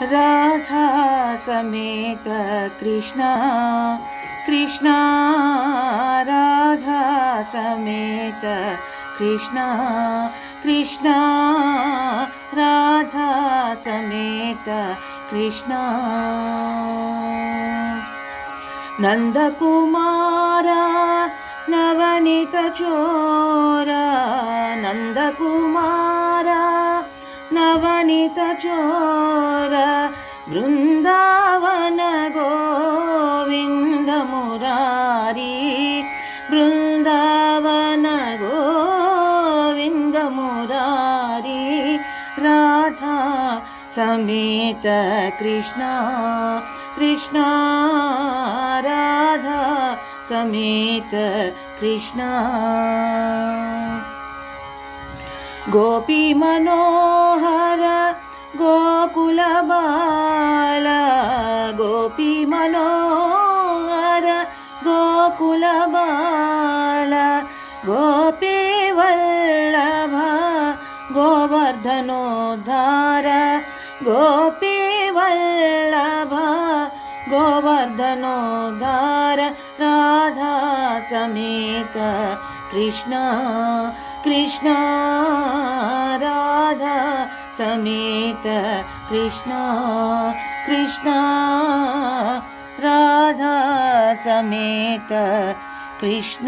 राधा समेत कृष्ण कृष्ण राधा समेत कृष्ण कृष्ण राधा समेत कृष्ण नंदकुमारा नवनीत चोरा नंदकुमारा नवनीत चोरा बृंदावन गोविंद मुरारी बृंदावन गोविंद मुरारी राधा समेत कृष्ण कृष्ण राधा समेत कृष्ण गोपी मनोहर गोकुल बाल गोपी मनोहर गोकुल बाल गोपी वल्लभ गोवर्धनोद्धार गोपी वल्लभ गोवर्धनोद्धार राधा समेत कृष्ण कृष्ण राधा समेत कृष्ण कृष्ण राधा समेत कृष्ण।